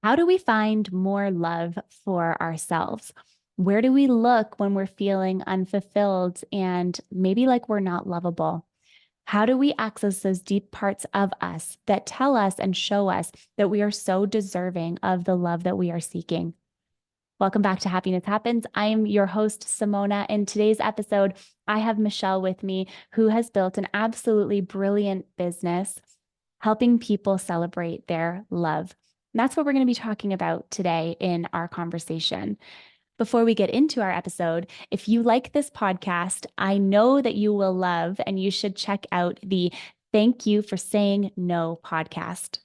How do we find more love for ourselves? Where do we look when we're feeling unfulfilled and maybe like we're not lovable? How do we access those deep parts of us that tell us and show us that we are so deserving of the love that we are seeking? Welcome back to Happiness Happens. I am your host, Simona. In today's episode, I have Michelle with me, who has built an absolutely brilliant business helping people celebrate their love. And that's what we're going to be talking about today in our conversation. Before we get into our episode, if you like this podcast, I know that you will love and you should check out the Thank You for Saying No podcast.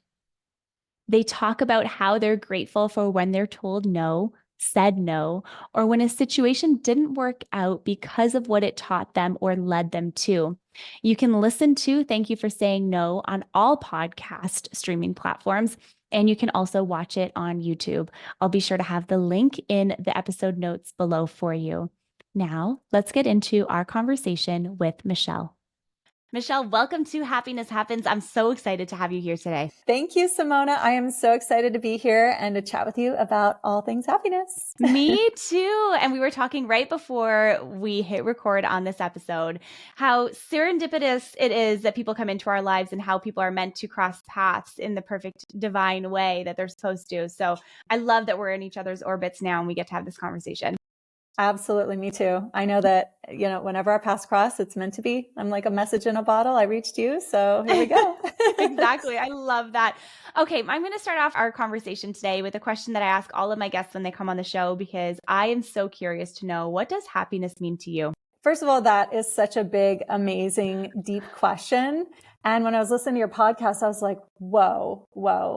They talk about how they're grateful for when they're told no, said no, or when a situation didn't work out because of what it taught them or led them to. You can listen to Thank You for Saying No on all podcast streaming platforms, and you can also watch it on YouTube. I'll be sure to have the link in the episode notes below for you. Now, let's get into our conversation with Michelle. Michelle, welcome to Happiness Happens. I'm so excited to have you here today. Thank you, Simona. I am so excited to be here and to chat with you about all things happiness. Me too. And we were talking right before we hit record on this episode, how serendipitous it is that people come into our lives and how people are meant to cross paths in the perfect divine way that they're supposed to. So I love that we're in each other's orbits now and we get to have this conversation. Absolutely. Me too. I know that, whenever our paths cross, it's meant to be. I'm like a message in a bottle. I reached you. So here we go. Exactly. I love that. Okay. I'm going to start off our conversation today with a question that I ask all of my guests when they come on the show, because I am so curious to know, what does happiness mean to you? First of all, that is such a big, amazing, deep question. And when I was listening to your podcast, I was like, whoa.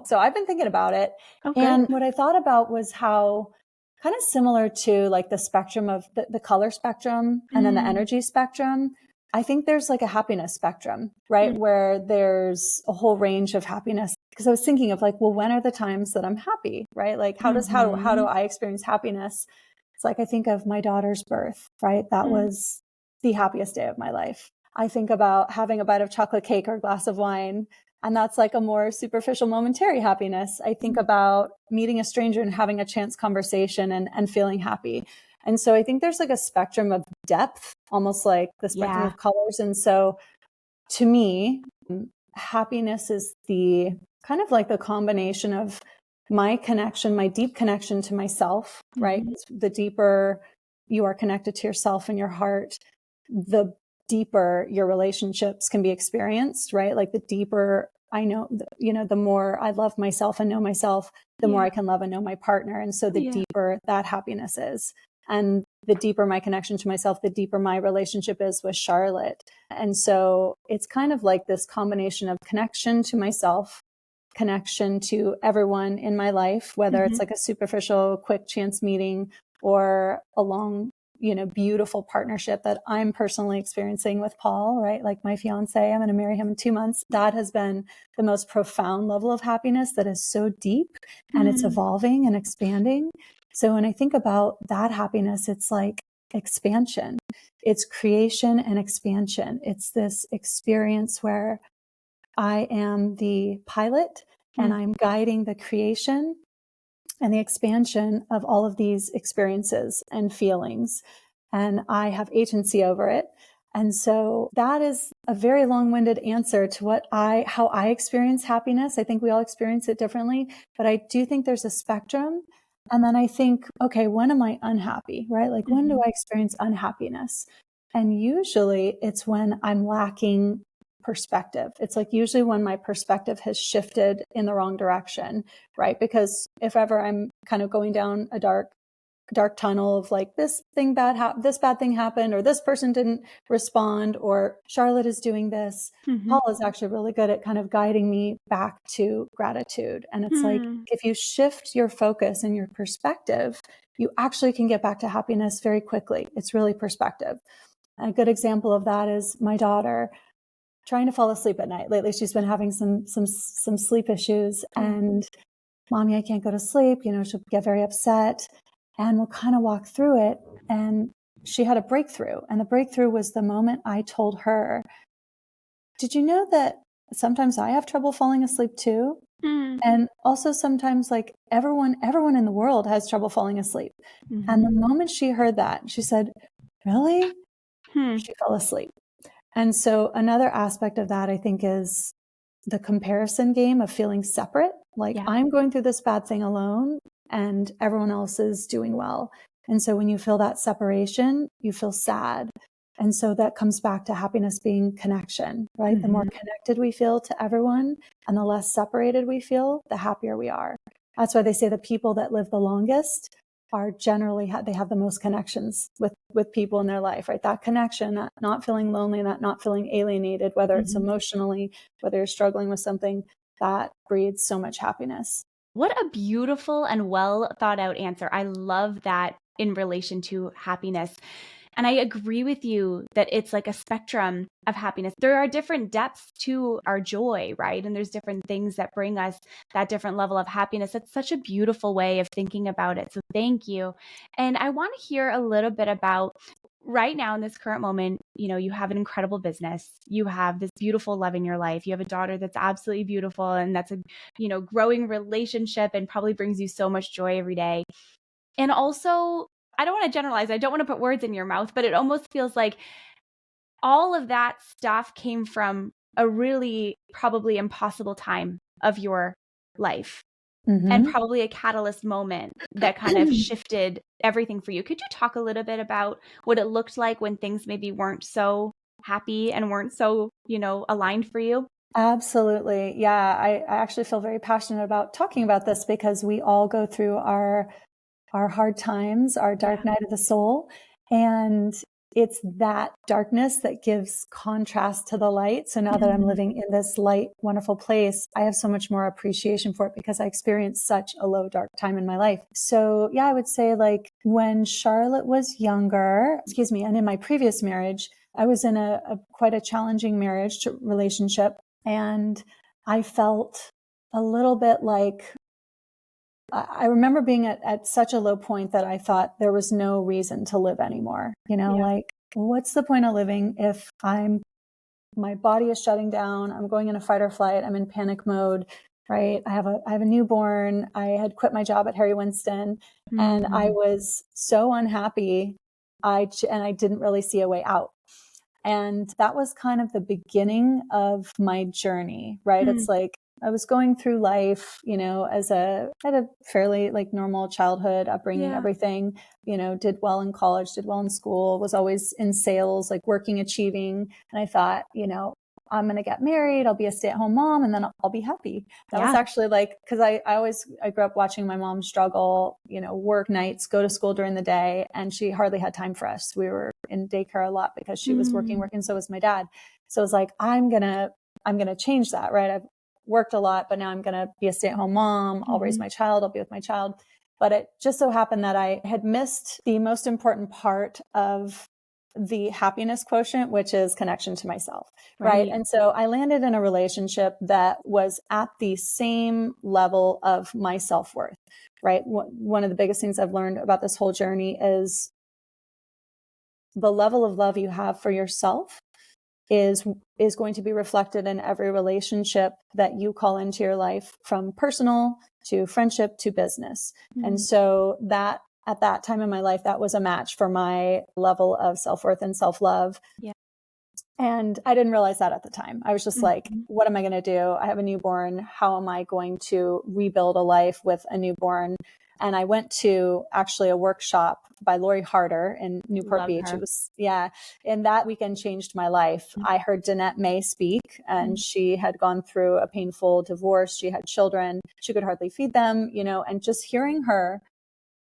So I've been thinking about it. Okay. And what I thought about was how kind of similar to like the spectrum of the color spectrum and then the energy spectrum. I think there's like a happiness spectrum, right? Where there's a whole range of happiness. Because I was thinking of like, well, when are the times that I'm happy, right? Like how do I experience happiness? It's like, I think of my daughter's birth, right? That was the happiest day of my life. I think about having a bite of chocolate cake or a glass of wine, and that's like a more superficial momentary happiness. I think about meeting a stranger and having a chance conversation and feeling happy. And so I think there's like a spectrum of depth, almost like the spectrum of colors. And so to me, happiness is the kind of like the combination of my connection, my deep connection to myself, right? The deeper you are connected to yourself and your heart, the deeper your relationships can be experienced, right? Like the deeper I know, the more I love myself and know myself, the more I can love and know my partner. And so the deeper that happiness is. And the deeper my connection to myself, the deeper my relationship is with Charlotte. And so it's kind of like this combination of connection to myself, connection to everyone in my life, whether it's like a superficial, quick chance meeting or a long, beautiful partnership that I'm personally experiencing with Paul, right? Like my fiance, I'm going to marry him in 2 months. That has been the most profound level of happiness that is so deep and it's evolving and expanding. So when I think about that happiness, it's like expansion, it's creation and expansion. It's this experience where I am the pilot and I'm guiding the creation and the expansion of all of these experiences and feelings. And I have agency over it. And so that is a very long-winded answer to how I experience happiness. I think we all experience it differently, but I do think there's a spectrum. And then I think, okay, when am I unhappy, right? Like when do I experience unhappiness? And usually it's when I'm lacking perspective. It's like usually when my perspective has shifted in the wrong direction, right? Because if ever I'm kind of going down a dark tunnel of like this bad thing happened, or this person didn't respond, or Charlotte is doing this, Paul is actually really good at kind of guiding me back to gratitude. And it's like, if you shift your focus and your perspective, you actually can get back to happiness very quickly. It's really perspective. A good example of that is my daughter trying to fall asleep at night. Lately, she's been having some sleep issues, and mommy, I can't go to sleep. She'll get very upset, and we'll kind of walk through it. And she had a breakthrough, and the breakthrough was the moment I told her, did you know that sometimes I have trouble falling asleep too. Mm. And also sometimes like everyone in the world has trouble falling asleep. Mm-hmm. And the moment she heard that, she said, really? She fell asleep. And so another aspect of that, I think, is the comparison game of feeling separate. Like Yeah. I'm going through this bad thing alone and everyone else is doing well. And so when you feel that separation, you feel sad. And so that comes back to happiness being connection, right? Mm-hmm. The more connected we feel to everyone and the less separated we feel, the happier we are. That's why they say the people that live the longest are generally, they have the most connections with people in their life, right? That connection, not feeling lonely, not feeling alienated, whether it's emotionally, whether you're struggling with something, that breeds so much happiness. What a beautiful and well thought out answer. I love that in relation to happiness. And I agree with you that it's like a spectrum of happiness. There are different depths to our joy, right? And there's different things that bring us that different level of happiness. That's such a beautiful way of thinking about it. So thank you. And I want to hear a little bit about right now in this current moment. You have an incredible business. You have this beautiful love in your life. You have a daughter that's absolutely beautiful, and that's a, growing relationship and probably brings you so much joy every day. And also, I don't want to generalize. I don't want to put words in your mouth, but it almost feels like all of that stuff came from a really probably impossible time of your life, and probably a catalyst moment that kind of shifted everything for you. Could you talk a little bit about what it looked like when things maybe weren't so happy and weren't so, aligned for you? Absolutely. Yeah. I actually feel very passionate about talking about this because we all go through our hard times, our dark night of the soul. And it's that darkness that gives contrast to the light. So now that I'm living in this light, wonderful place, I have so much more appreciation for it because I experienced such a low, dark time in my life. So yeah, I would say like when Charlotte was younger, and in my previous marriage, I was in a quite a challenging marriage relationship. And I felt a little bit like, I remember being at such a low point that I thought there was no reason to live anymore. Like, what's the point of living if my body is shutting down, I'm going in a fight or flight, I'm in panic mode, right? I have a newborn. I had quit my job at Harry Winston and I was so unhappy. I didn't really see a way out. And that was kind of the beginning of my journey, right? It's like I was going through life, I had a fairly like normal childhood upbringing, everything, did well in college, did well in school, was always in sales, like working, achieving. And I thought, I'm going to get married. I'll be a stay-at-home mom and then I'll be happy. That was actually like, cause I grew up watching my mom struggle, work nights, go to school during the day. And she hardly had time for us. We were in daycare a lot because she was working. So was my dad. So it was like, I'm going to change that. Right. I've worked a lot, but now I'm going to be a stay-at-home mom. I'll raise my child. I'll be with my child. But it just so happened that I had missed the most important part of the happiness quotient, which is connection to myself. Right. And so I landed in a relationship that was at the same level of my self-worth. Right. One of the biggest things I've learned about this whole journey is the level of love you have for yourself is going to be reflected in every relationship that you call into your life, from personal to friendship to business. And so that at that time in my life, that was a match for my level of self-worth and self-love. Yeah. And I didn't realize that at the time. I was just like, what am I going to do? I have a newborn. How am I going to rebuild a life with a newborn? And I went to actually a workshop by Lori Harder in Newport Beach. It was, and that weekend changed my life. I heard Danette May speak, and she had gone through a painful divorce. She had children. She could hardly feed them, and just hearing her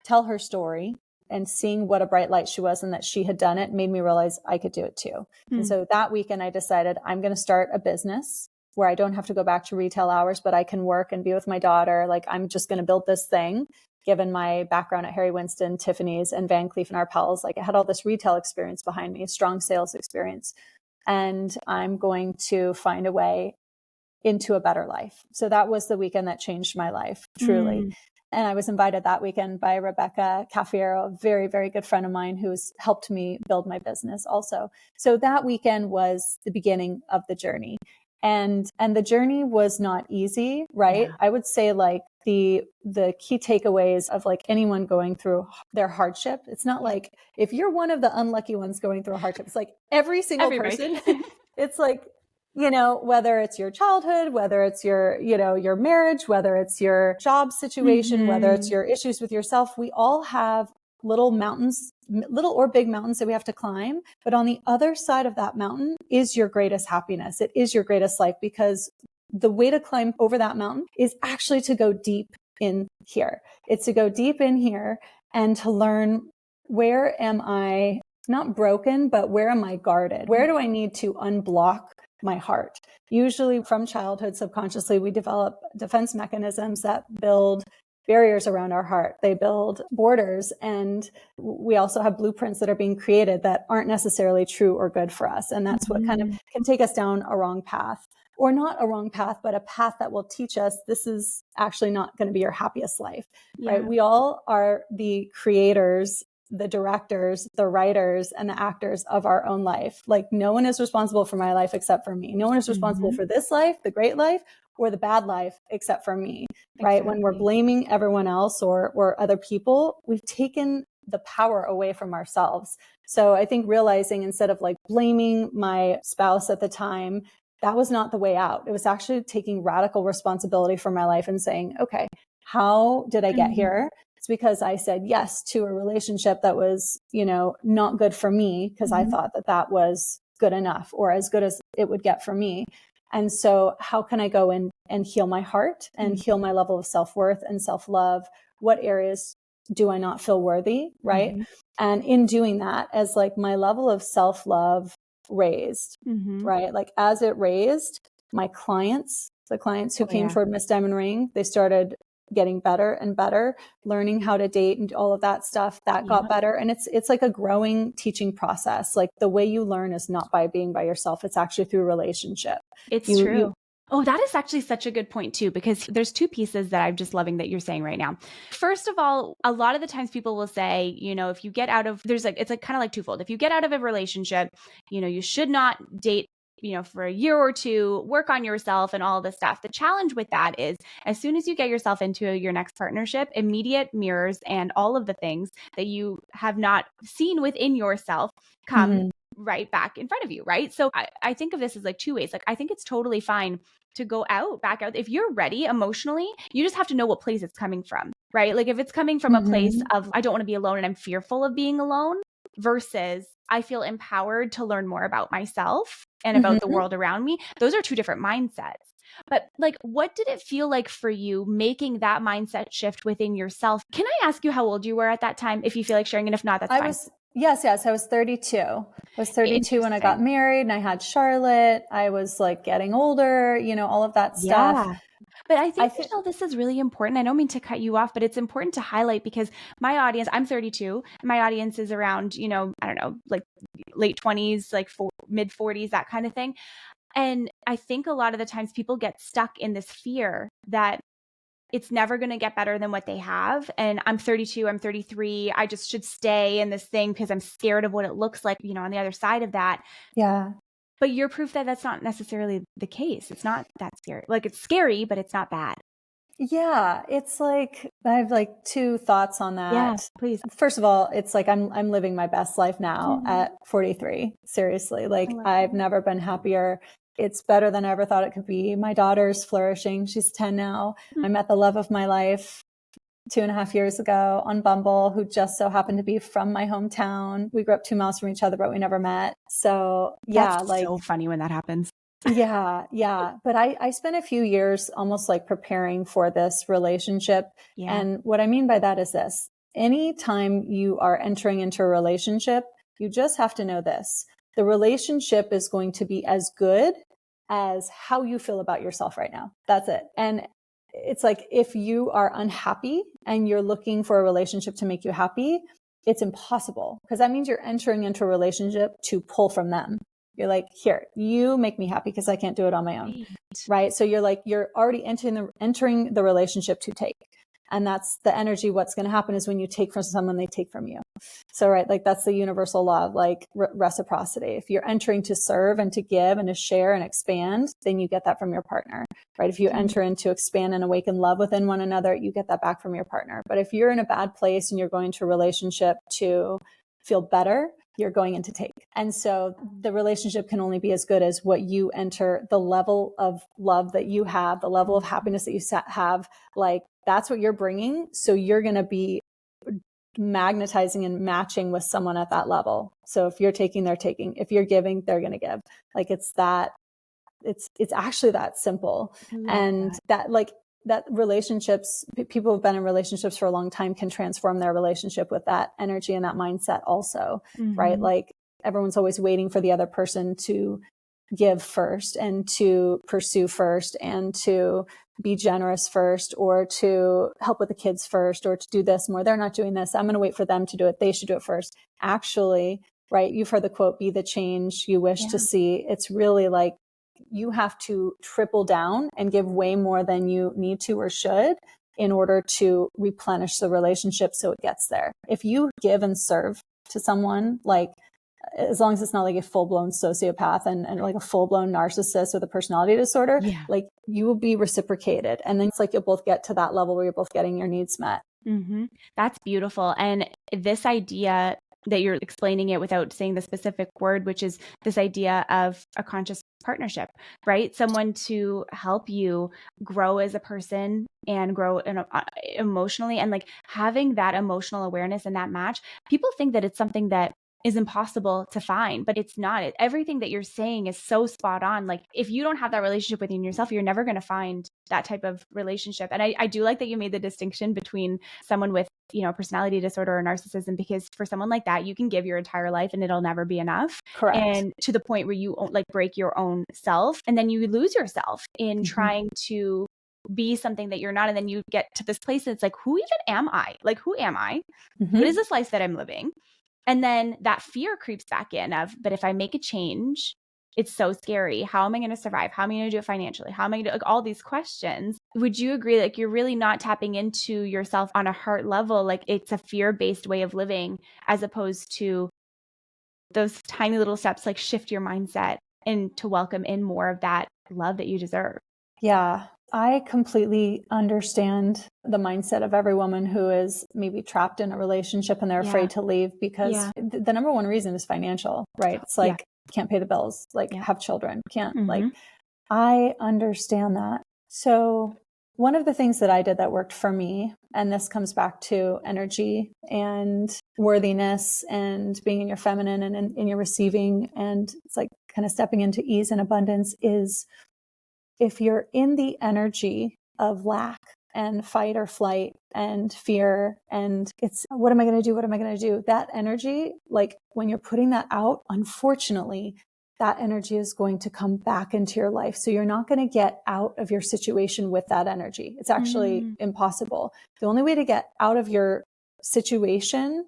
tell her story and seeing what a bright light she was and that she had done it made me realize I could do it too. And so that weekend I decided I'm going to start a business where I don't have to go back to retail hours, but I can work and be with my daughter. Like, I'm just going to build this thing. Given my background at Harry Winston, Tiffany's, and Van Cleef & Arpels, like I had all this retail experience behind me, a strong sales experience, and I'm going to find a way into a better life. So that was the weekend that changed my life, truly. And I was invited that weekend by Rebecca Cafiero, a very, very good friend of mine who's helped me build my business also. So that weekend was the beginning of the journey. And the journey was not easy, right? Yeah. I would say like the key takeaways of like anyone going through their hardship. It's not like if you're one of the unlucky ones going through a hardship, it's like every single Everybody. person. It's like, you know, whether it's your childhood, whether it's your, you know, your marriage, whether it's your job situation, whether it's your issues with yourself, we all have little mountains, little or big mountains that we have to climb. But on the other side of that mountain is your greatest happiness. It is your greatest life, because the way to climb over that mountain is actually to go deep in here. It's to go deep in here and to learn, where am I not broken, but where am I guarded? Where do I need to unblock my heart? Usually from childhood, subconsciously, we develop defense mechanisms that build barriers around our heart. They build borders, and we also have blueprints that are being created that aren't necessarily true or good for us. And that's what kind of can take us down a wrong path, or not a wrong path, but a path that will teach us this is actually not going to be your happiest life, right? We all are the creators, the directors, the writers, and the actors of our own life. Like, no one is responsible for my life except for me. No one is responsible for this life, the great life, or the bad life except for me, right? When we're blaming everyone else or other people, we've taken the power away from ourselves. So I think realizing, instead of like blaming my spouse at the time, that was not the way out. It was actually taking radical responsibility for my life and saying, okay, how did I get here? It's because I said yes to a relationship that was, you know, not good for me, because I thought that that was good enough, or as good as it would get for me. And so how can I go in and heal my heart and heal my level of self-worth and self-love? What areas do I not feel worthy? Right. And in doing that, as like my level of self-love raised, right? Like as it raised, my clients, the clients who came toward Miss Diamond Ring, they started getting better and better, learning how to date and all of that stuff that got better. And it's like a growing teaching process. Like the way you learn is not by being by yourself. It's actually through relationship. It's true. Oh, that is actually such a good point too, because there's two pieces that I'm just loving that you're saying right now. First of all, a lot of the times people will say, you know, if you get out of, it's like kind of like twofold. If you get out of a relationship, you know, you should not date, you know, for a year or two, work on yourself and all this stuff. The challenge with that is, as soon as you get yourself into your next partnership, immediate mirrors and all of the things that you have not seen within yourself come right back in front of you, right? So I think of this as like two ways. Like, I think it's totally fine to go back out. If you're ready emotionally, you just have to know what place it's coming from, right? Like if it's coming from a place of, I don't want to be alone and I'm fearful of being alone, versus I feel empowered to learn more about myself and about the world around me. Those are two different mindsets. But like, what did it feel like for you making that mindset shift within yourself? Can I ask you how old you were at that time, if you feel like sharing? And if not, that's fine. Yes. I was 32. I was 32 when I got married, and I had Charlotte. I was like getting older, you know, all of that stuff. But I think, Michelle, this is really important. I don't mean to cut you off, but it's important to highlight, because my audience, I'm 32, my audience is around, you know, I don't know, like late 20s, like mid 40s, that kind of thing. And I think a lot of the times people get stuck in this fear that it's never going to get better than what they have. And I'm 32, I'm 33. I just should stay in this thing because I'm scared of what it looks like, you know, on the other side of that. Yeah. But you're proof that that's not necessarily the case. It's not that scary. Like, it's scary, but it's not bad. Yeah. It's like, I have like two thoughts on that. Yeah, please. First of all, it's like, I'm living my best life now at 43. Seriously. Like, I've never been happier. It's better than I ever thought it could be. My daughter's flourishing. She's 10 now. I met the love of my life 2.5 years ago on Bumble, who just so happened to be from my hometown. We grew up 2 miles from each other, but we never met. So yeah, that's so funny when that happens. Yeah. But I spent a few years almost like preparing for this relationship. And what I mean by that is this: anytime you are entering into a relationship, you just have to know this: the relationship is going to be as good as how you feel about yourself right now. That's it. And it's like, if you are unhappy and you're looking for a relationship to make you happy, it's impossible, because that means you're entering into a relationship to pull from them. You're like, here, you make me happy because I can't do it on my own. Right. So you're like, you're already entering the relationship to take. And that's the energy. What's going to happen is when you take from someone, they take from you. So, right, like that's the universal law of like reciprocity. If you're entering to serve and to give and to share and expand, then you get that from your partner, right? If you enter into expand and awaken love within one another, you get that back from your partner. But if you're in a bad place and you're going to a relationship to feel better, you're going in to take. And so the relationship can only be as good as what you enter, the level of love that you have, the level of happiness that you have, like that's what you're bringing. So you're going to be magnetizing and matching with someone at that level. So if you're taking, they're taking. If you're giving, they're going to give. Like it's actually that simple. And that like that relationships, people who've been in relationships for a long time can transform their relationship with that energy and that mindset also, right? Like everyone's always waiting for the other person to give first and to pursue first and to be generous first or to help with the kids first or to do this more. They're not doing this. I'm going to wait for them to do it. They should do it first. Actually, right? You've heard the quote, be the change you wish to see. It's really like, you have to triple down and give way more than you need to or should in order to replenish the relationship so it gets there. If you give and serve to someone, like as long as it's not like a full-blown sociopath and like a full-blown narcissist with a personality disorder, like you will be reciprocated. And then it's like you'll both get to that level where you're both getting your needs met. That's beautiful. And this idea that you're explaining it without saying the specific word, which is this idea of a conscious partnership, right? Someone to help you grow as a person and grow emotionally, and like having that emotional awareness and that match. People think that it's something that is impossible to find, but it's not. Everything that you're saying is so spot on. Like if you don't have that relationship within yourself, you're never going to find that type of relationship. And I do like that you made the distinction between someone with, personality disorder or narcissism, because for someone like that, you can give your entire life and it'll never be enough. Correct. And to the point where you like break your own self, and then you lose yourself in trying to be something that you're not. And then you get to this place that's like, who even am I? Like, who am I? What is this life that I'm living? And then that fear creeps back in of, but if I make a change, it's so scary. How am I going to survive? How am I going to do it financially? How am I going to, like, all these questions? Would you agree? Like, you're really not tapping into yourself on a heart level. Like, it's a fear-based way of living, as opposed to those tiny little steps, like shift your mindset and to welcome in more of that love that you deserve. Yeah. I completely understand the mindset of every woman who is maybe trapped in a relationship and they're afraid to leave, because the number one reason is financial, right? It's like, can't pay the bills, like have children, can't like, I understand that. So one of the things that I did that worked for me, and this comes back to energy and worthiness and being in your feminine and in your receiving, and it's like kind of stepping into ease and abundance, is if you're in the energy of lack and fight or flight and fear, and it's, what am I going to do? What am I going to do? That energy, like when you're putting that out, unfortunately, that energy is going to come back into your life. So you're not going to get out of your situation with that energy. It's actually impossible. The only way to get out of your situation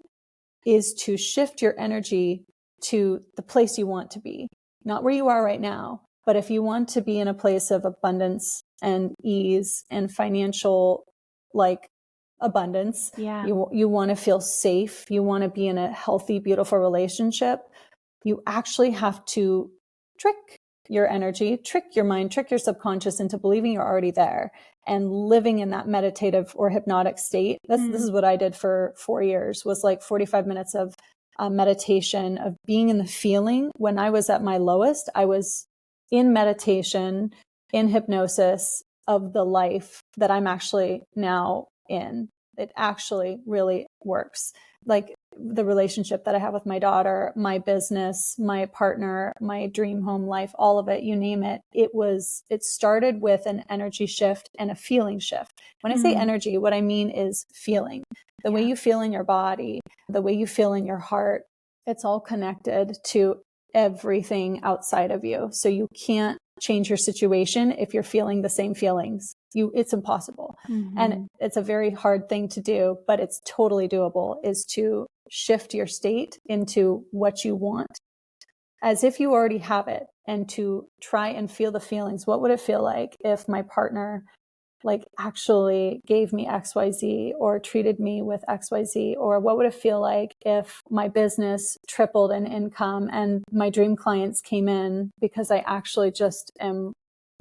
is to shift your energy to the place you want to be, not where you are right now. But if you want to be in a place of abundance and ease and financial, like abundance, you want to feel safe, you want to be in a healthy, beautiful relationship, you actually have to trick your energy, trick your mind, trick your subconscious into believing you're already there and living in that meditative or hypnotic state. This is what I did for 4 years, was like 45 minutes of meditation, of being in the feeling. When I was at my lowest, I was in meditation, in hypnosis of the life that I'm actually now in. It actually really works. Like the relationship that I have with my daughter, my business, my partner, my dream home life, all of it, you name it. It started with an energy shift and a feeling shift. When I say energy, what I mean is feeling. The way you feel in your body, the way you feel in your heart, it's all connected to everything outside of you. So you can't change your situation if you're feeling the same feelings. It's impossible. And it's a very hard thing to do, but it's totally doable, is to shift your state into what you want as if you already have it, and to try and feel the feelings. What would it feel like if my partner like actually gave me XYZ or treated me with XYZ? Or what would it feel like if my business tripled in income and my dream clients came in because I actually just am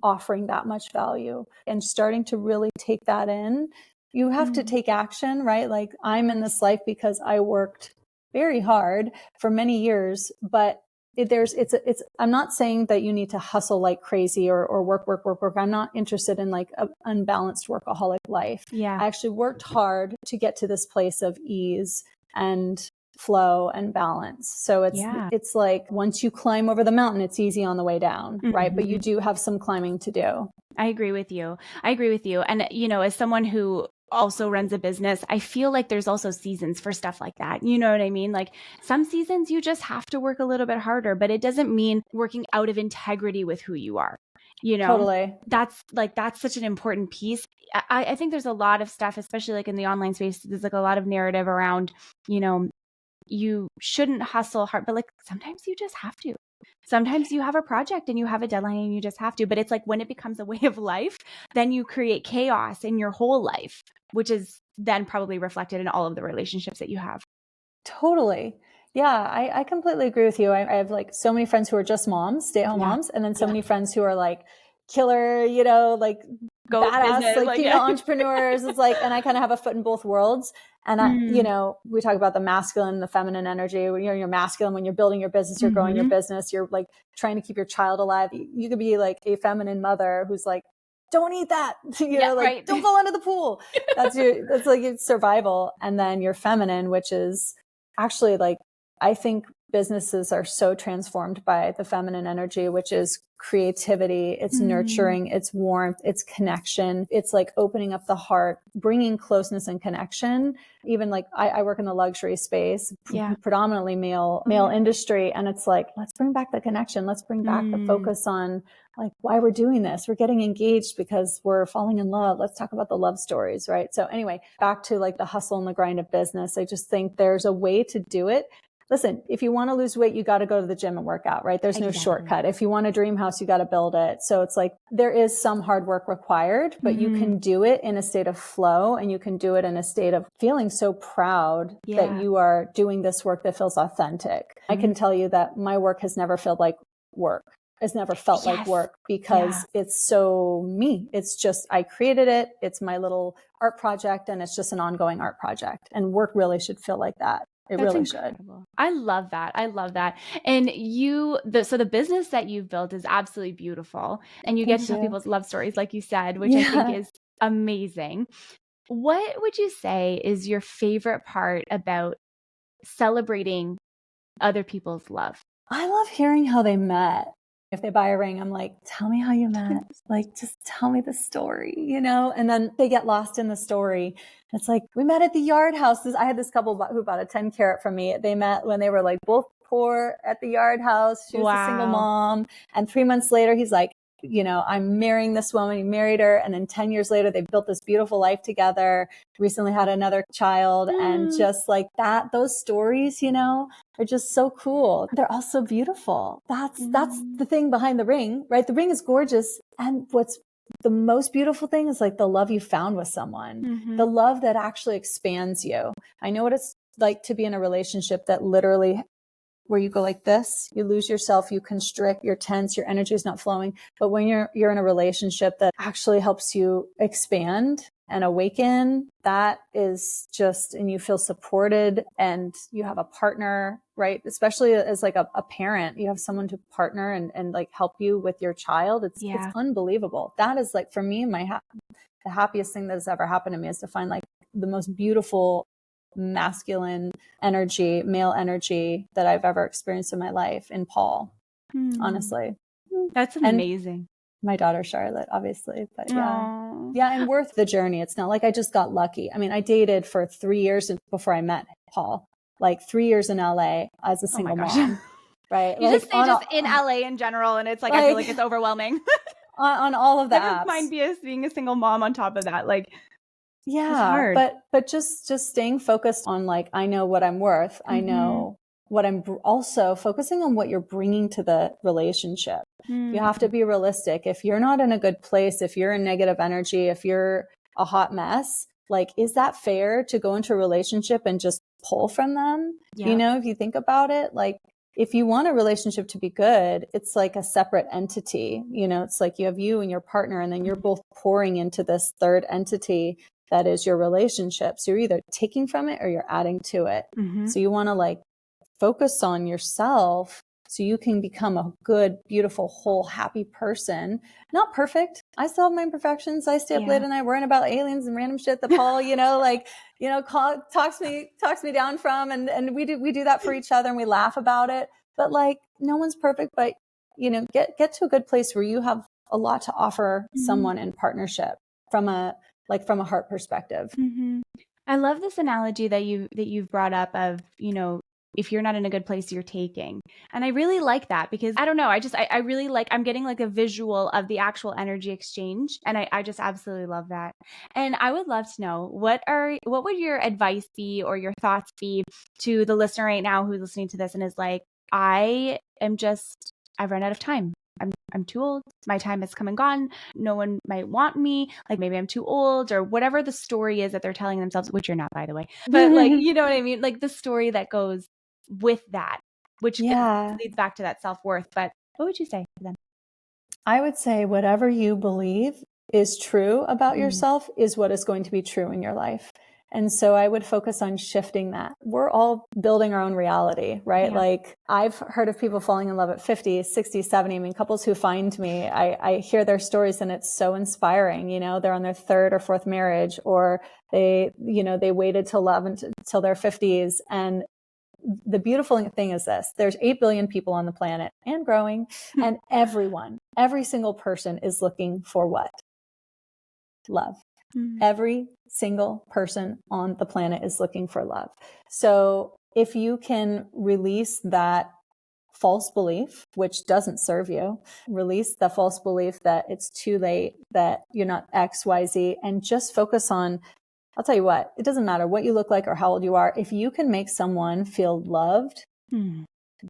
offering that much value? And starting to really take that in, you have to take action, right? Like, I'm in this life because I worked very hard for many years, but I'm not saying that you need to hustle like crazy or work. I'm not interested in like an unbalanced workaholic life. Yeah. I actually worked hard to get to this place of ease and flow and balance. So it's like, once you climb over the mountain, it's easy on the way down, right? But you do have some climbing to do. I agree with you. And, you know, as someone who also runs a business, I feel like there's also seasons for stuff like that. You know what I mean? Like, some seasons you just have to work a little bit harder, but it doesn't mean working out of integrity with who you are. You know, Totally. that's such an important piece. I think there's a lot of stuff, especially like in the online space, there's like a lot of narrative around, you know, you shouldn't hustle hard, but like sometimes you just have to. Sometimes you have a project and you have a deadline and you just have to. But it's like, when it becomes a way of life, then you create chaos in your whole life, which is then probably reflected in all of the relationships that you have. Totally. Yeah, I completely agree with you. I have like so many friends who are just moms, stay-at-home moms, and then so many friends who are like killer, you know, like badass, business, like female entrepreneurs. It's like, and I kind of have a foot in both worlds. And you know, we talk about the masculine and the feminine energy. When you're masculine, when you're building your business, you're growing your business, you're like trying to keep your child alive. You could be like a feminine mother who's like, don't eat that, you know, like don't fall into the pool. That's like your survival. And then you're feminine, which is actually like, I think businesses are so transformed by the feminine energy, which is creativity, it's nurturing, it's warmth, it's connection. It's like opening up the heart, bringing closeness and connection. Even like I work in the luxury space, predominantly male industry. And it's like, let's bring back the connection. Let's bring back the focus on like why we're doing this. We're getting engaged because we're falling in love. Let's talk about the love stories, right? So anyway, back to like the hustle and the grind of business. I just think there's a way to do it. Listen, if you want to lose weight, you got to go to the gym and work out, right? There's no shortcut. If you want a dream house, you got to build it. So it's like, there is some hard work required, but you can do it in a state of flow, and you can do it in a state of feeling so proud that you are doing this work that feels authentic. I can tell you that my work has never felt like work. It's never felt like work because it's so me. It's just, I created it. It's my little art project, and it's just an ongoing art project, and work really should feel like that. That's really incredible. Should. I love that. And so the business that you've built is absolutely beautiful. And you get to tell people's love stories, like you said, which I think is amazing. What would you say is your favorite part about celebrating other people's love? I love hearing how they met. If they buy a ring, I'm like, tell me how you met. Like, just tell me the story, you know? And then they get lost in the story. It's like, we met at the yard house. I had this couple who bought a 10 carat from me. They met when they were like both poor at the yard house. She was a single mom. And 3 months later, he's like, you know, I'm marrying this woman. He married her. And then 10 years later, they built this beautiful life together, recently had another child. And just like that, those stories, you know, are just so cool. They're also beautiful. That's the thing behind the ring, right? The ring is gorgeous. And what's the most beautiful thing is like the love you found with someone, the love that actually expands you. I know what it's like to be in a relationship that literally, where you go like this, you lose yourself, you constrict, you're tense, your energy is not flowing. But when you're in a relationship that actually helps you expand and awaken, that is just, and you feel supported, and you have a partner, right? Especially as like a parent, you have someone to partner and like help you with your child. It's unbelievable. That is like, for me, the happiest thing that has ever happened to me is to find like the most beautiful masculine energy, male energy that I've ever experienced in my life in Paul, honestly. That's amazing. And my daughter, Charlotte, obviously, but and worth the journey. It's not like I just got lucky. I mean, I dated for 3 years before I met Paul, like 3 years in LA as a single mom, right? You like just say just in LA in general. And it's like, I feel like it's overwhelming. on all of the Never apps. mind being a single mom on top of that. Like, but just staying focused on like, I know what I'm worth. I know what I'm also focusing on what you're bringing to the relationship. You have to be realistic. If you're not in a good place, if you're in negative energy, if you're a hot mess, like, is that fair to go into a relationship and just pull from them? Yeah. You know, if you think about it, like, if you want a relationship to be good, it's like a separate entity. You know, it's like you have you and your partner, and then you're both pouring into this third entity that is your relationship. So you're either taking from it or you're adding to it. So you want to like focus on yourself so you can become a good, beautiful, whole, happy person. Not perfect. I still have my imperfections. I stay up late at night worrying about aliens and random shit that Paul, talks me down from, and we do that for each other, and we laugh about it. But like, no one's perfect, but get to a good place where you have a lot to offer someone in partnership from a heart perspective. I love this analogy that you've brought up of, if you're not in a good place, you're taking. And I really like that, because I don't know, I really like, I'm getting like a visual of the actual energy exchange. And I just absolutely love that. And I would love to know, what would your advice be, or your thoughts be, to the listener right now who's listening to this and is like, I've run out of time. I'm too old. My time has come and gone. No one might want me. Like, maybe I'm too old, or whatever the story is that they're telling themselves, which you're not, by the way. But like, you know what I mean? Like the story that goes with that, which leads back to that self-worth. But what would you say to them? I would say whatever you believe is true about yourself is what is going to be true in your life. And so I would focus on shifting that. We're all building our own reality, right? Yeah. Like, I've heard of people falling in love at 50, 60, 70. I mean, couples who find me, I hear their stories, and it's so inspiring. They're on their third or fourth marriage, or they waited till love until their 50s. And the beautiful thing is this: there's 8 billion people on the planet and growing, and every single person is looking for what? Love. Every single person on the planet is looking for love. So if you can release that false belief, which doesn't serve you, release the false belief that it's too late, that you're not X, Y, Z, and just focus on, I'll tell you what, it doesn't matter what you look like or how old you are. If you can make someone feel loved,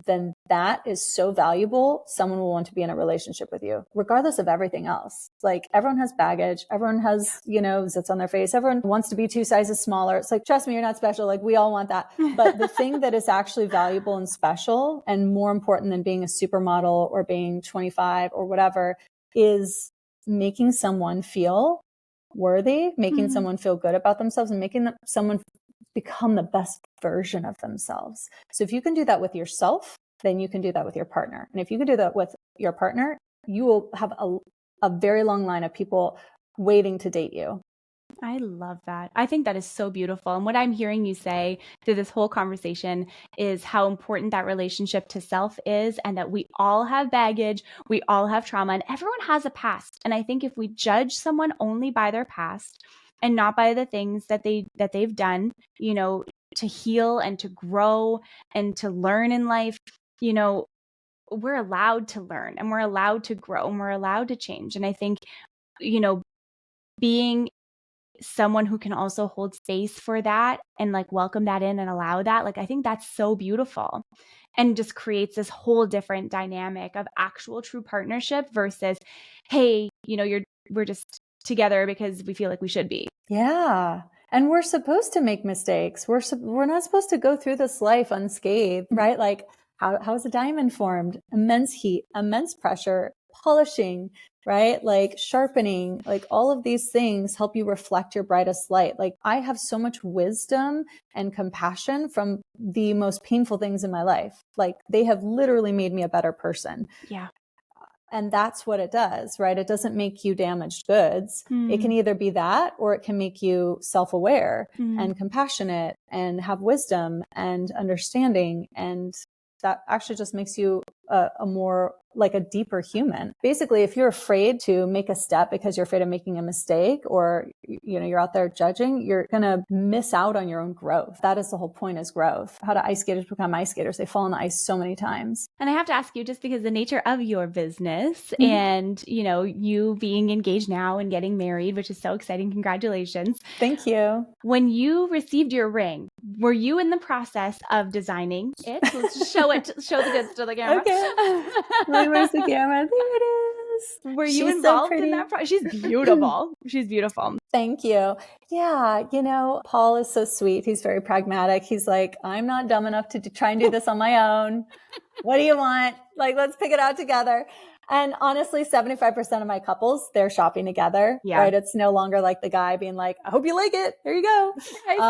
then that is so valuable. Someone will want to be in a relationship with you, regardless of everything else. Like, everyone has baggage. Everyone has, zits on their face. Everyone wants to be 2 sizes smaller. It's like, trust me, you're not special. Like, we all want that. But the thing that is actually valuable and special, and more important than being a supermodel or being 25 or whatever, is making someone feel worthy, making someone feel good about themselves, and making someone become the best version of themselves. So if you can do that with yourself, then you can do that with your partner. And if you can do that with your partner, you will have a very long line of people waiting to date you. I love that. I think that is so beautiful. And what I'm hearing you say through this whole conversation is how important that relationship to self is, and that we all have baggage, we all have trauma, and everyone has a past. And I think if we judge someone only by their past and not by the things that they've done, to heal and to grow and to learn in life, we're allowed to learn, and we're allowed to grow, and we're allowed to change. And I think, being someone who can also hold space for that and like welcome that in and allow that, like, I think that's so beautiful, and just creates this whole different dynamic of actual true partnership versus, hey, we're just together because we feel like we should be. Yeah. And we're supposed to make mistakes. We're not supposed to go through this life unscathed, right? Like, how is a diamond formed? Immense heat, immense pressure, polishing, right? Like sharpening, like all of these things help you reflect your brightest light. Like, I have so much wisdom and compassion from the most painful things in my life. Like, they have literally made me a better person. Yeah. And that's what it does, right? It doesn't make you damaged goods. It can either be that, or it can make you self-aware and compassionate and have wisdom and understanding. And that actually just makes you a more like a deeper human. Basically, if you're afraid to make a step because you're afraid of making a mistake, or, you know, you're out there judging, you're going to miss out on your own growth. That is the whole point, is growth. How do ice skaters become ice skaters? They fall on the ice so many times. And I have to ask you, just because the nature of your business and, you know, you being engaged now and getting married, which is so exciting. Congratulations. Thank you. When you received your ring, were you in the process of designing it? Let's just show the goods to the camera. Okay. Where's the camera? There it is. Were you involved in that process? She's beautiful. She's beautiful. Thank you. Yeah. You know, Paul is so sweet. He's very pragmatic. He's like, I'm not dumb enough to try and do this on my own. What do you want? Like, let's pick it out together. And honestly, 75% of my couples, they're shopping together, right? It's no longer like the guy being like, I hope you like it. Here you go. Surprise,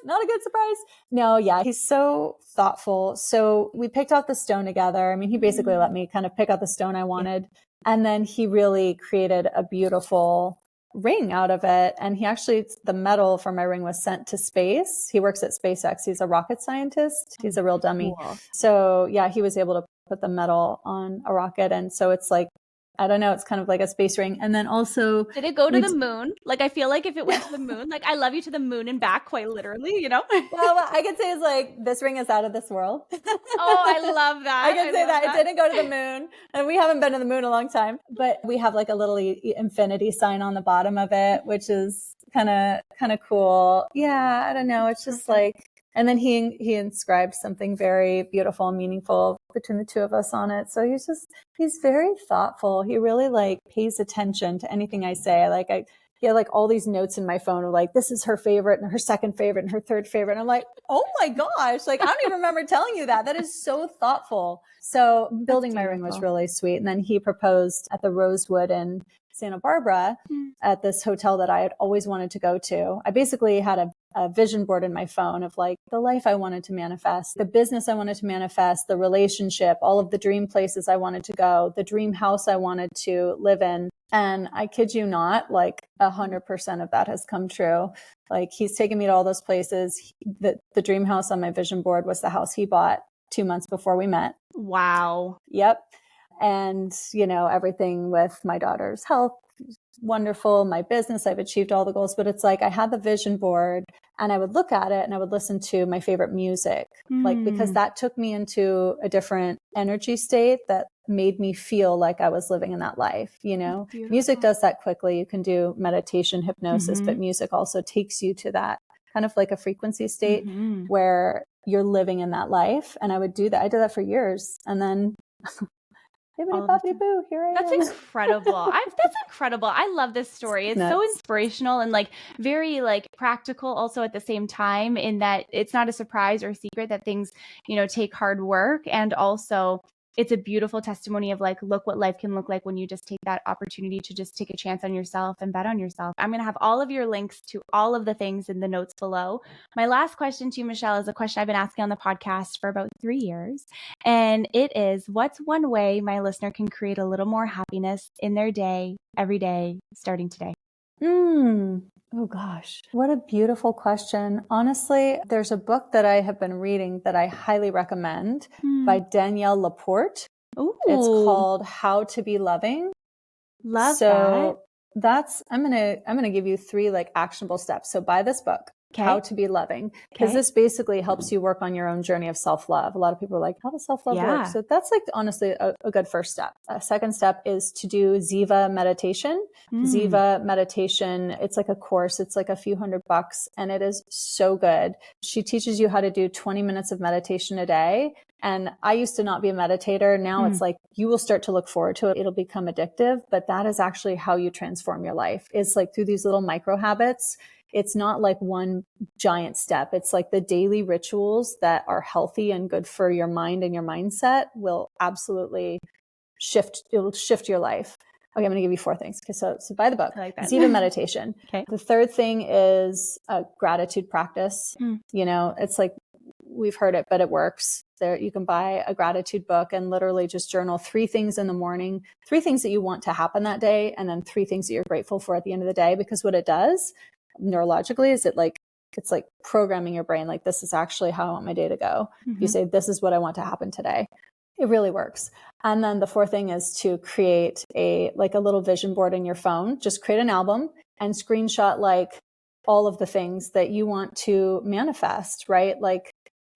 not a good surprise. No, yeah, he's so thoughtful. So we picked out the stone together. I mean, he basically let me kind of pick out the stone I wanted. And then he really created a beautiful ring out of it. And he actually, the metal for my ring was sent to space. He works at SpaceX. He's a rocket scientist. He's a real dummy. Cool. So yeah, he was able to put the metal on a rocket. And so it's like, I don't know, it's kind of like a space ring. And then also, did it go to the moon? Like, I feel like if it went to the moon, like, I love you to the moon and back, quite literally, you know? Well, what I could say is like, this ring is out of this world. Oh, I love that. I can say that. It didn't go to the moon, and we haven't been to the moon a long time, but we have like a little infinity sign on the bottom of it, which is kind of cool. Yeah. I don't know. It's just like, and then he inscribed something very beautiful and meaningful between the two of us on it. So he's very thoughtful. He really like pays attention to anything I say. Like he had like all these notes in my phone of like, this is her favorite and her second favorite and her third favorite. And I'm like, oh my gosh, like I don't even remember telling you that. That is so thoughtful. So building my ring was really sweet. And then he proposed at the Rosewood in Santa Barbara at this hotel that I had always wanted to go to. I basically had a vision board in my phone of like the life I wanted to manifest, the business I wanted to manifest, the relationship, all of the dream places I wanted to go, the dream house I wanted to live in. And I kid you not, like 100% of that has come true. Like he's taken me to all those places. The dream house on my vision board was the house he bought 2 months before we met. Wow. Yep. And, you know, everything with my daughter's health, wonderful. My business, I've achieved all the goals, but it's like I had the vision board and I would look at it and I would listen to my favorite music, like, because that took me into a different energy state that made me feel like I was living in that life. You know, music does that quickly. You can do meditation, hypnosis, but music also takes you to that kind of like a frequency state where you're living in that life. And I would do that. I did that for years. And then boo, here I am. That's incredible. That's incredible. I love this story. It's so inspirational and like very like practical also at the same time, in that it's not a surprise or a secret that things, you know, take hard work. And also it's a beautiful testimony of like, look what life can look like when you just take that opportunity to just take a chance on yourself and bet on yourself. I'm going to have all of your links to all of the things in the notes below. My last question to you, Michelle, is a question I've been asking on the podcast for about 3 years. And it is, what's one way my listener can create a little more happiness in their day, every day, starting today? Oh gosh, what a beautiful question. Honestly, there's a book that I have been reading that I highly recommend by Danielle Laporte. Ooh. It's called How to Be Loving. Love that. That's, I'm going to give you 3 like actionable steps. So buy this book. How to Be Loving, because this basically helps you work on your own journey of self-love. A lot of people are like, how does self-love work? So that's like honestly a good first step. A second step is to do Ziva meditation. Ziva meditation, it's like a course. It's like a few $100 and it is so good. She teaches you how to do 20 minutes of meditation a day. And I used to not be a meditator. Now it's like you will start to look forward to it. It'll become addictive, but that is actually how you transform your life. It's like through these little micro habits. It's not like one giant step. It's like the daily rituals that are healthy and good for your mind and your mindset will absolutely shift. It'll shift your life. Okay, I'm going to give you 4 things. Okay, so buy the book. I like that. Ziva meditation. The third thing is a gratitude practice. You know, it's like we've heard it, but it works. There, you can buy a gratitude book and literally just journal 3 things in the morning, 3 things that you want to happen that day, and then 3 things that you're grateful for at the end of the day. Because what it does neurologically is it's like programming your brain. Like, this is actually how I want my day to go. You say, this is what I want to happen today. It really works. And then the fourth thing is to create a little vision board in your phone. Just create an album and screenshot like all of the things that you want to manifest, right? Like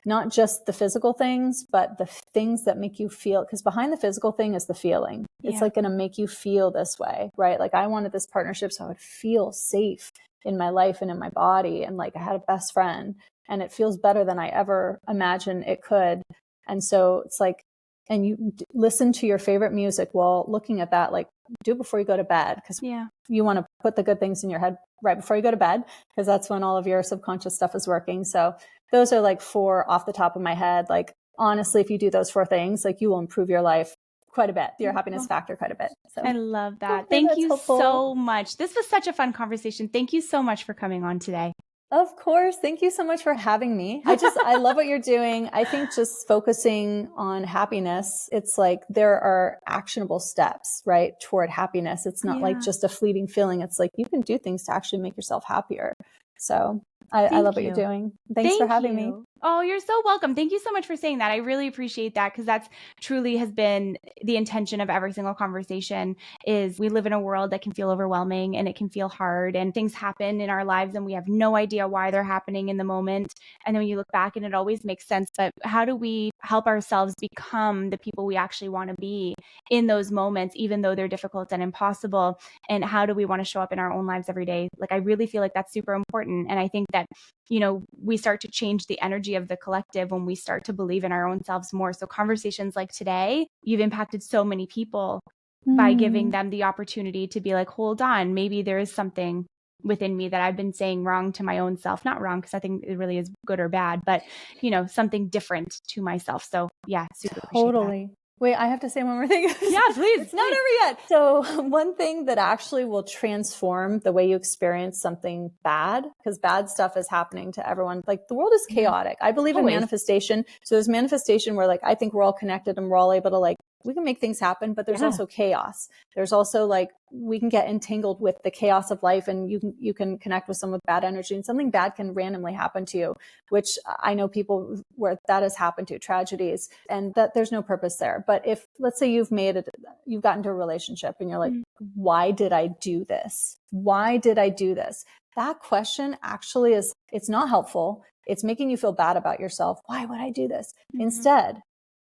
not just the physical things, but the things that make you feel, because behind the physical thing is the feeling. It's like going to make you feel this way, right? Like I wanted this partnership so I would feel safe in my life and in my body. And like I had a best friend and it feels better than I ever imagined it could. And so it's like, and you listen to your favorite music while looking at that, like do it before you go to bed, because you want to put the good things in your head right before you go to bed, because that's when all of your subconscious stuff is working. So those are like 4 off the top of my head. Like, honestly, if you do those 4 things, like you will improve your life quite a bit, your happiness factor quite a bit. So I love that. Thank you so much. This was such a fun conversation. Thank you so much for coming on today. Of course. Thank you so much for having me. I love what you're doing. I think just focusing on happiness, it's like there are actionable steps, right, toward happiness. It's not like just a fleeting feeling. It's like you can do things to actually make yourself happier. So I love what you're doing. Thanks for having me. Oh, you're so welcome. Thank you so much for saying that. I really appreciate that, because that's truly has been the intention of every single conversation. Is we live in a world that can feel overwhelming and it can feel hard, and things happen in our lives and we have no idea why they're happening in the moment. And then when you look back and it always makes sense, but how do we help ourselves become the people we actually want to be in those moments, even though they're difficult and impossible? And how do we want to show up in our own lives every day? Like, I really feel like that's super important. And I think that, you know, we start to change the energy of the collective when we start to believe in our own selves more. So conversations like today, you've impacted so many people by giving them the opportunity to be like, hold on, maybe there is something within me that I've been saying wrong to my own self. Not wrong, because I think it really is good or bad, but, you know, something different to myself. So yeah, super Totally. Wait, I have to say one more thing. Yeah, please. It's not over yet. So one thing that actually will transform the way you experience something bad, because bad stuff is happening to everyone. Like the world is chaotic. I believe in manifestation. So there's manifestation where like, I think we're all connected and we're all able to like, we can make things happen, but there's also chaos. There's also like, we can get entangled with the chaos of life, and you can connect with someone with bad energy, and something bad can randomly happen to you, which I know people where that has happened to, tragedies, and that there's no purpose there. But if, let's say you've gotten into a relationship and you're like, why did I do this? Why did I do this? That question actually it's not helpful. It's making you feel bad about yourself. Why would I do this? Instead,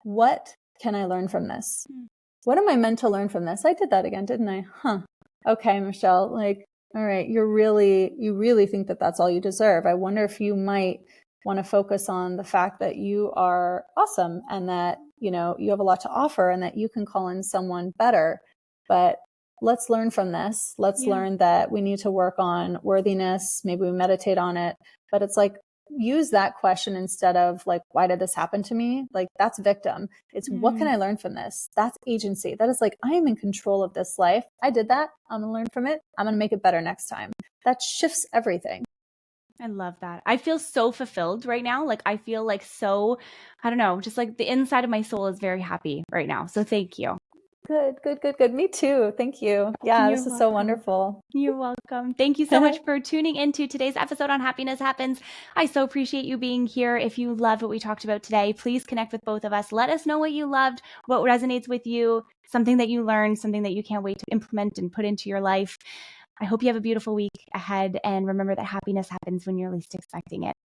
what can I learn from this? What am I meant to learn from this? I did that again, didn't I? Okay, Michelle, like, all right, you really think that that's all you deserve. I wonder if you might want to focus on the fact that you are awesome, and that, you know, you have a lot to offer, and that you can call in someone better. But let's learn from this. Let's learn that we need to work on worthiness. Maybe we meditate on it, but it's like, use that question instead of like, why did this happen to me? Like, that's victim. It's what can I learn from this? That's agency. That is like, I am in control of this life. I did that. I'm going to learn from it. I'm going to make it better next time. That shifts everything. I love that. I feel so fulfilled right now. Like, I feel like so, I don't know, just like the inside of my soul is very happy right now. So thank you. Good. Me too. Thank you. Yeah, this is so wonderful. You're welcome. Thank you so much for tuning into today's episode on Happiness Happens. I so appreciate you being here. If you loved what we talked about today, please connect with both of us. Let us know what you loved, what resonates with you, something that you learned, something that you can't wait to implement and put into your life. I hope you have a beautiful week ahead. And remember that happiness happens when you're least expecting it.